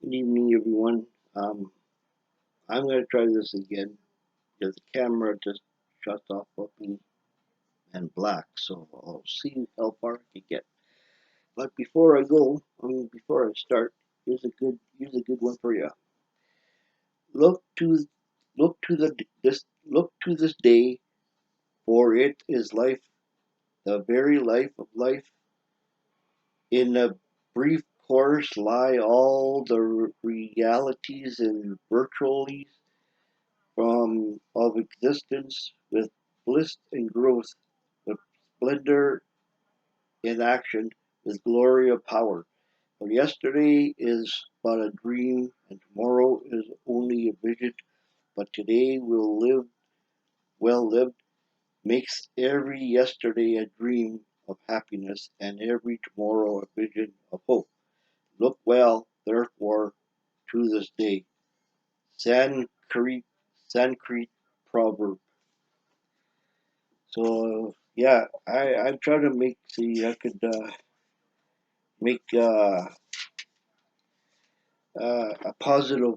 Good evening, everyone. I'm going to try this again because the camera just shut off of me and black, so I'll see how far I can get. But before I start, here's a good one for you. Look to look to this day, for it is life, the very life of life. In a brief course lie all the realities and virtualities from of existence, with bliss and growth, with splendor in action, with glory of power. For yesterday is but a dream, and tomorrow is only a vision. But today will live well lived, makes every yesterday a dream of happiness, and every tomorrow a vision of hope. Look well, therefore, to this day. Sanskrit, Sanskrit proverb. So yeah, I'm trying to see I could make a positive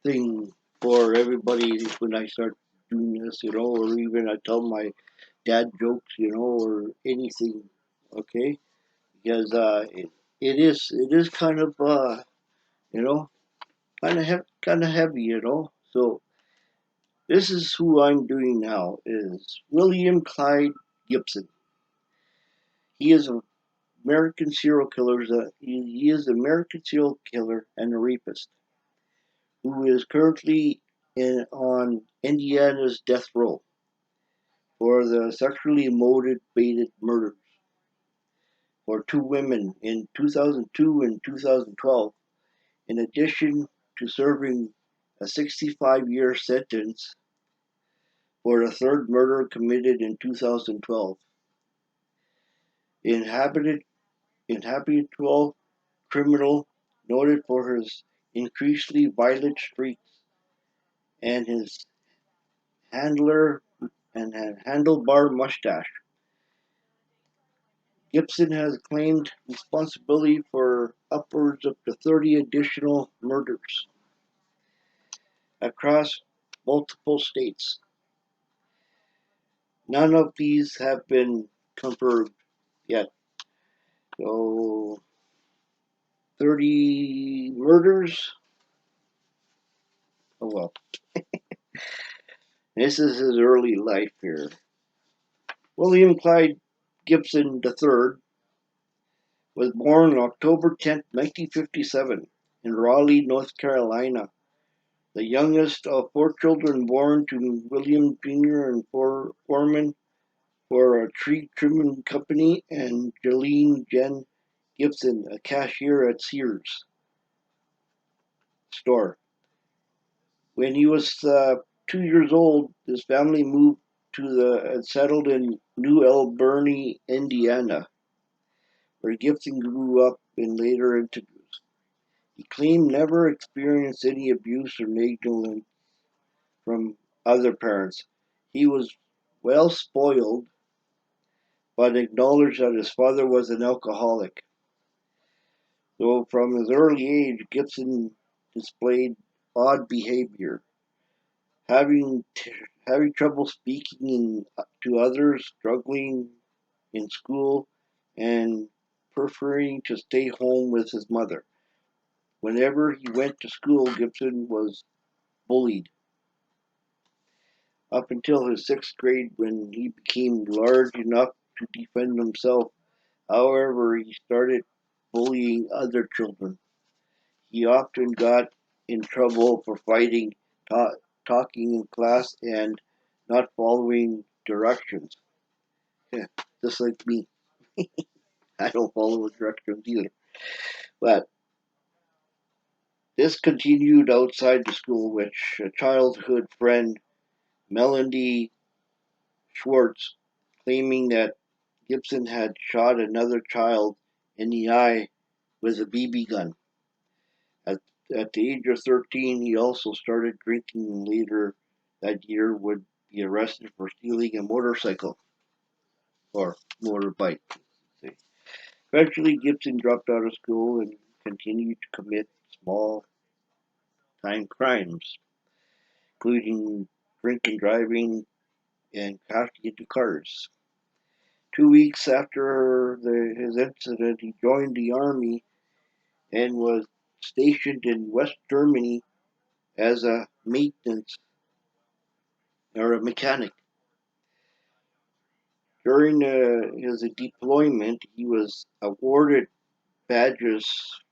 thing for everybody when I start doing this, or even I tell my dad jokes, or anything, okay? Because it is kind of you know kind of heavy, So this is who I'm doing now is William Clyde Gibson. He is a American serial killer. He is an American serial killer and a rapist who is currently on Indiana's death row for the sexually motivated murders for two women in 2002 and 2012, in addition to serving a 65-year sentence for the third murder committed in 2012. Inhabited, Inhabitual criminal noted for his increasingly violent streaks and his handler and handlebar mustache. Gibson has claimed responsibility for upwards of 30 additional murders across multiple states. None of these have been confirmed yet. So, 30 murders? Oh well. This is his early life here. William Clyde Gibson III was born on October 10, 1957, in Raleigh, North Carolina, the youngest of four children born to William Jr. and foreman for a tree trimming company, and Jeline Jen Gibson, a cashier at Sears store. When he was 2 years old, his family moved settled in New Albany, Indiana, where Gibson grew up in later interviews. He claimed never experienced any abuse or negligence from other parents. He was well spoiled, but acknowledged that his father was an alcoholic. So from his early age, Gibson displayed odd behavior, having having trouble speaking to others, struggling in school, and preferring to stay home with his mother. Whenever he went to school, Gibson was bullied up until his sixth grade, when he became large enough to defend himself. However, he started bullying other children. He often got in trouble for fighting, ta- talking in class, and not following directions. Yeah, just like me. I don't follow directions either. But this continued outside the school, which a childhood friend, Melanie Schwartz, claiming that Gibson had shot another child in the eye with a BB gun. At, at the age of 13, he also started drinking, and later that year would be arrested for stealing a motorcycle or motorbike. Eventually, Gibson dropped out of school and continued to commit small time crimes, including drink and driving and crashing into cars. 2 weeks after his incident, he joined the army and was stationed in West Germany as a maintenance or a mechanic. During his deployment, he was awarded badges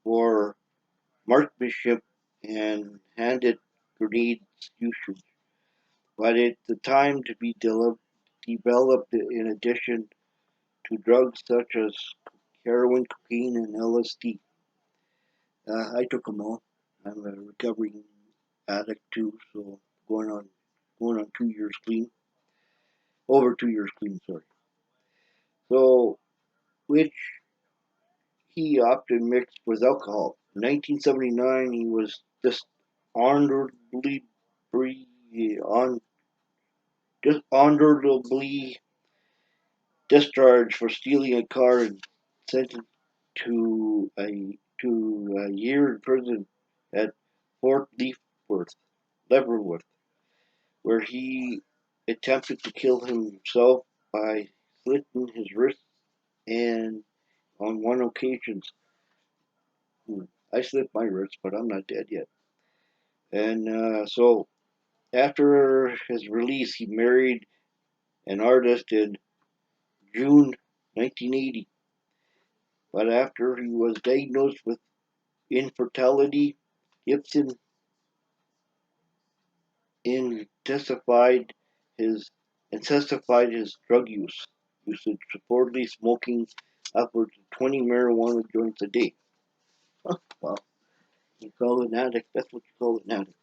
for marksmanship and handed grenade usage, but at the time to be developed in addition to drugs such as heroin, cocaine, and LSD. I took them all. I'm a recovering addict too, so going on 2 years clean, over 2 years clean. Sorry. So which he often mixed with alcohol. In 1979, he was dishonorably on dishonorably discharged for stealing a car and sentenced to a year in prison at Fort Leavenworth, where he attempted to kill himself by slitting his wrists and on one occasion I slit my wrist, but I'm not dead yet. And so after his release, he married an artist in June 1980. But after he was diagnosed with infertility, Gibson intensified his his drug usage, reportedly smoking upwards of 20 marijuana joints a day. Well, you call it an addict. That's what you call an addict.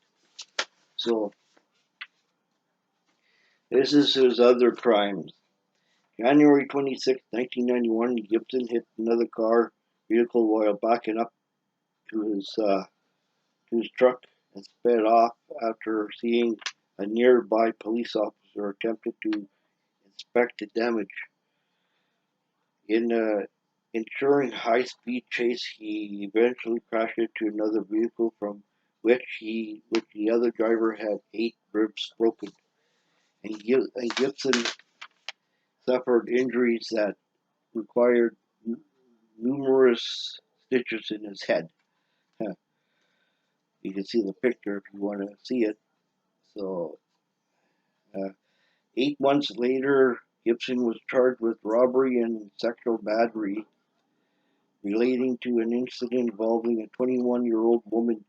So this is his other crimes. January 26, 1991, Gibson hit another vehicle while backing up to his truck and sped off after seeing a nearby police officer attempted to inspect the damage. In ensuring high-speed chase, he eventually crashed into another vehicle from which the other driver had 8 ribs broken, and Gibson suffered injuries that required numerous stitches in his head. You can see the picture if you want to see it. So, uh, 8 months later, Gibson was charged with robbery and sexual battery relating to an incident involving a 21-year-old woman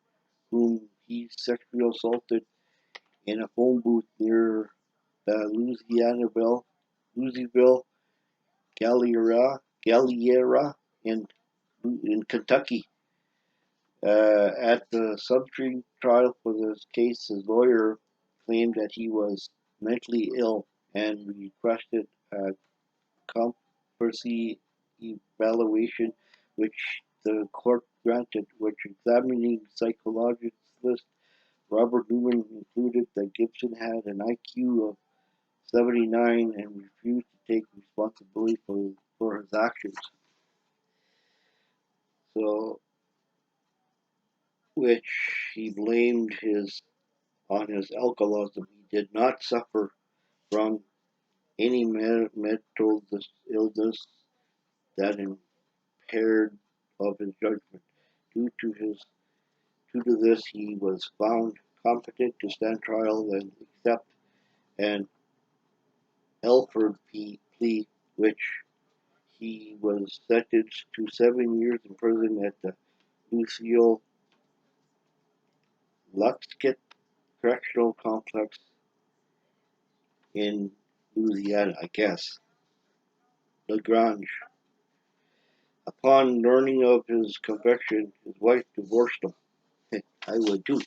whom he sexually assaulted in a phone booth near the Louisville Galliera in Kentucky. At the sub-jury trial for this case, his lawyer claimed that he was mentally ill and requested a competency evaluation, which the court granted, which examining psychologist Robert Newman concluded that Gibson had an IQ of 79 and refused to take responsibility for his actions. So, which he blamed on his alcoholism. He did not suffer from any mental illness that impaired of his judgment. Due to his Due to this, he was found competent to stand trial and accept an Elford plea, which he was sentenced to 7 years in prison at the Lucille Luxkett Correctional Complex in Louisiana, I guess. LaGrange. Upon learning of his conviction, his wife divorced him. I would too.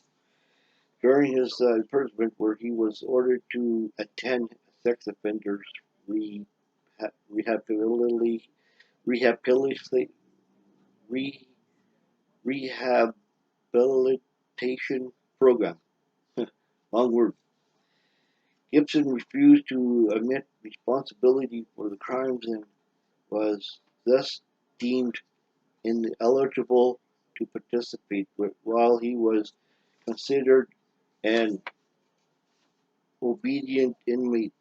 During his imprisonment, where he was ordered to attend sex offenders rehabilitation rehabilitation program. Long word. Gibson refused to admit responsibility for the crimes and was thus deemed ineligible to participate while he was considered an obedient inmate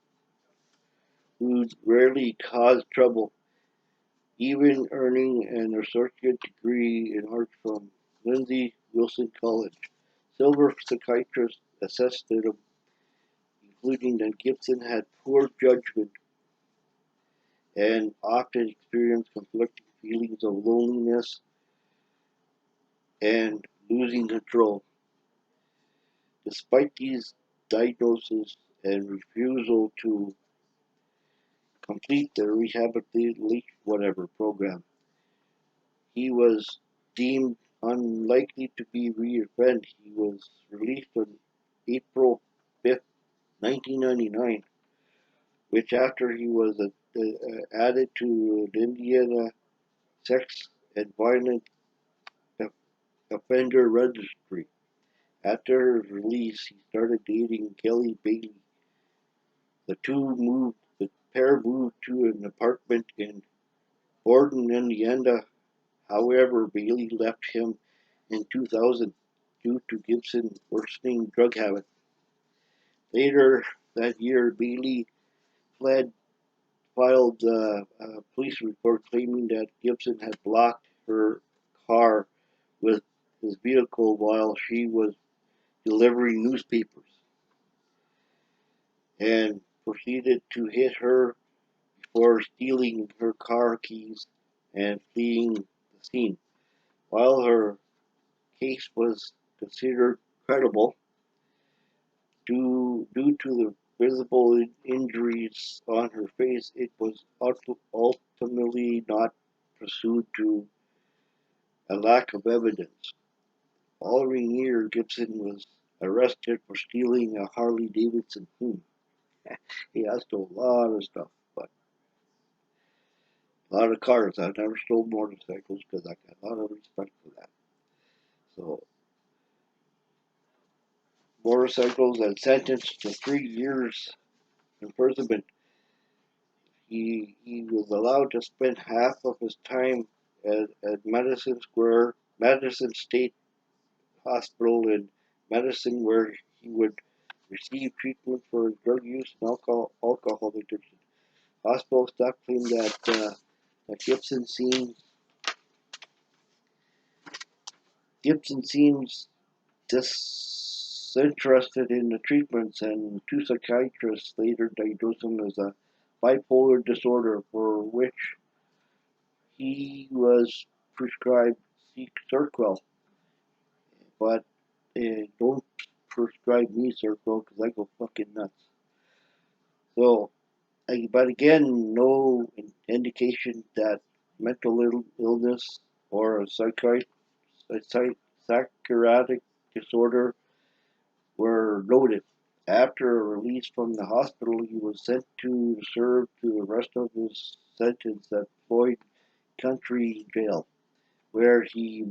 who rarely caused trouble, even earning an associate degree in art from Lindsay Wilson College. Silver psychiatrists assessed him, including that Gibson had poor judgment and often experienced conflicting feelings of loneliness and losing control. Despite these diagnoses and refusal to complete the rehabilitation whatever program, he was deemed unlikely to be reoffended. He was released on April 5th, 1999, which after he was added to the Indiana Sex and Violent Offender Registry. After his release, he started dating Kelly Bailey. The pair moved to an apartment in Borden, Indiana. However, Bailey left him in 2000 due to Gibson's worsening drug habit. Later that year, Bailey fled, filed a police report claiming that Gibson had blocked her car with his vehicle while she was delivering newspapers and proceeded to hit her before stealing her car keys and fleeing the scene. While her case was considered credible due to the visible injuries on her face, it was ultimately not pursued to a lack of evidence. The following year, Gibson was arrested for stealing a Harley Davidson. He has stole a lot of stuff, but a lot of cars. I've never stole motorcycles because I got a lot of respect for that. So, motorcycles and sentenced to 3 years imprisonment. He was allowed to spend half of his time at Madison State Hospital in Madison, where he would receive treatment for drug use and alcohol addiction. Hospital staff claimed that Gibson seems disinterested in the treatments, and two psychiatrists later diagnosed him as a bipolar disorder for which he was prescribed Seroquel, but don't prescribe me Seroquel because I go fucking nuts. So, but again, no indication that mental illness or a psychiatric disorder were noted. After release from the hospital, he was sent to serve the rest of his sentence at Floyd County Jail, where he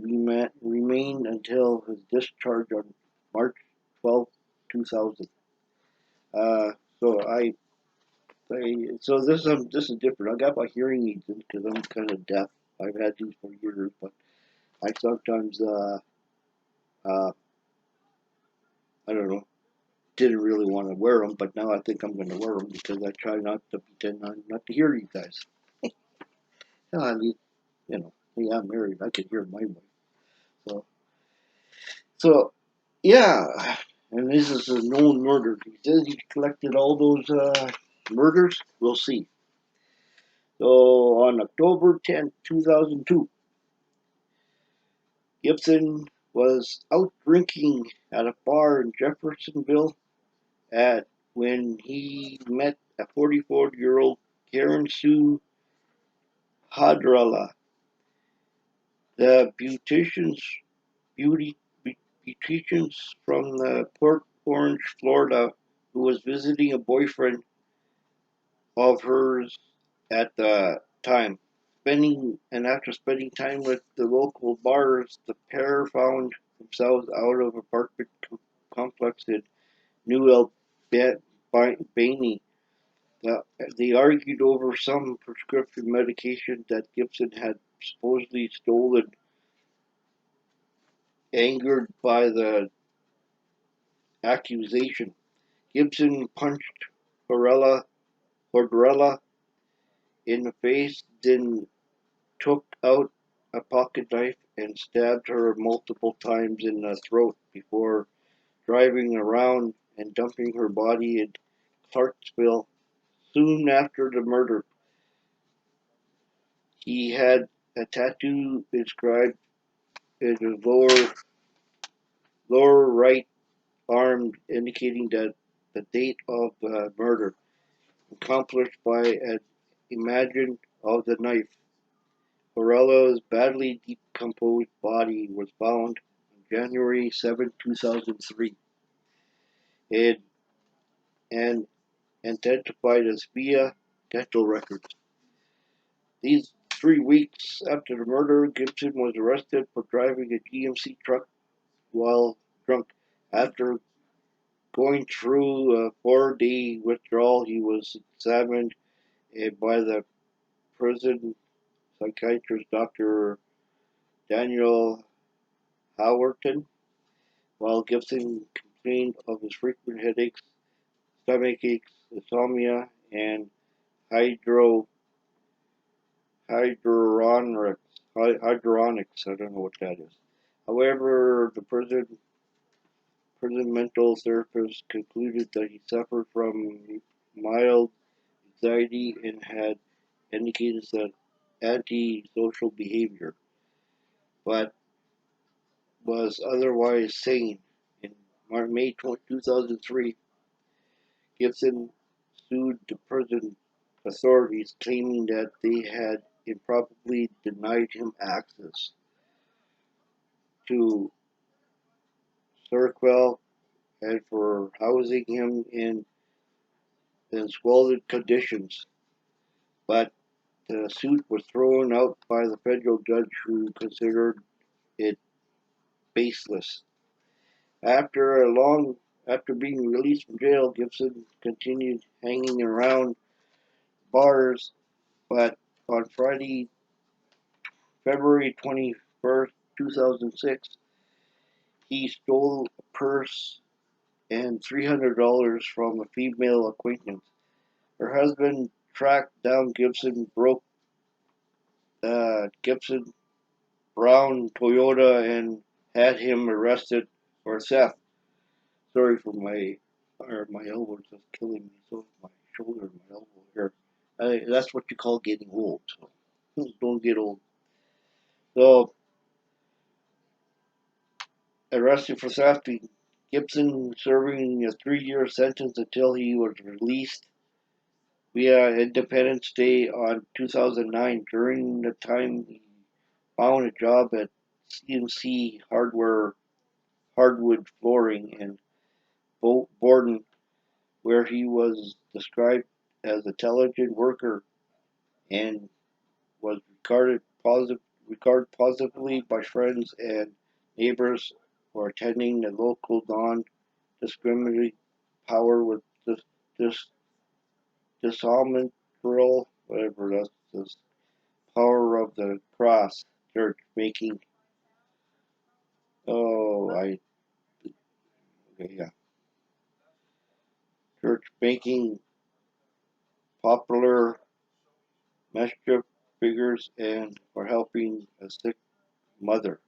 remained until his discharge on March 12, 2000. Uh, so this is different. I got my hearing aids in because I'm kind of deaf. I've had these for years, but I sometimes uh, I don't know, didn't really want to wear them, but now I think I'm going to wear them because I try not to pretend not to hear you guys. I mean, hey, I'm married. I can hear my wife. So, so yeah, and this is a known murder. He says he collected all those murders. We'll see. So on October 10th, 2002, Gibson was out drinking at a bar in Jeffersonville at when he met a 44-year-old Karen Sue Hadrala. The beauticians from Port Orange, Florida, who was visiting a boyfriend of hers at the time. After spending time with the local bars, the pair found themselves out of apartment complex in New Albany. They argued over some prescription medication that Gibson had supposedly stolen. Angered by the accusation. Gibson punched Horderella in the face, then took out a pocket knife and stabbed her multiple times in the throat before driving around and dumping her body in Clarksville. Soon after the murder, he had a tattoo inscribed in his lower right arm indicating that the date of the murder, accomplished by an image of the knife. Corella's badly decomposed body was found on January 7, 2003, and, and identified as via dental records. These 3 weeks after the murder, Gibson was arrested for driving a GMC truck while drunk. After going through a 4-day withdrawal, he was examined by the prison psychiatrist Dr. Daniel Howerton. While Gibson complained of his frequent headaches, stomach aches, insomnia, and hydro hydronics. Hydronics. I don't know what that is. However, the prison mental therapist concluded that he suffered from mild anxiety and had indicators that antisocial behavior, but was otherwise sane. In May 2003, Gibson sued the prison authorities, claiming that they had improperly denied him access to Cirquel and for housing him in squalid conditions. But the suit was thrown out by the federal judge who considered it baseless. After being released from jail, Gibson continued hanging around bars, but on Friday, February 21st, 2006, he stole a purse and $300 from a female acquaintance. Her husband tracked down Gibson brown Toyota and had him arrested for theft. Sorry for my elbow just killing me. So my shoulder and my elbow here. That's what you call getting old. So don't get old. So arrested for theft. Gibson serving a 3-year sentence until he was released via Independence Day on 2009. During the time, he found a job at CNC Hardwood Flooring in Borden, where he was described as a talented worker and was regarded positively by friends and neighbors for attending the local non-discriminatory power with this disarmament drill, whatever that's this power of the cross church making oh I okay, yeah church making popular mischief figures and for helping a sick mother.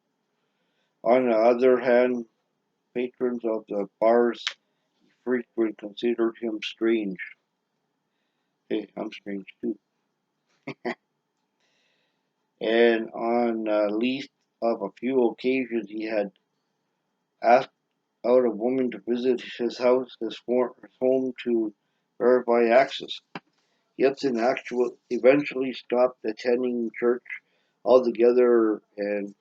On the other hand, patrons of the bars frequently considered him strange. Hey, I'm strange too. And on at least of a few occasions, he had asked out a woman to visit his house, his home to verify access. Gibson eventually stopped attending church altogether in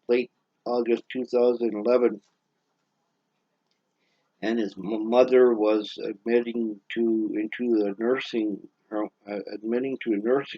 late August 2011, and his mother was admitting to a nursing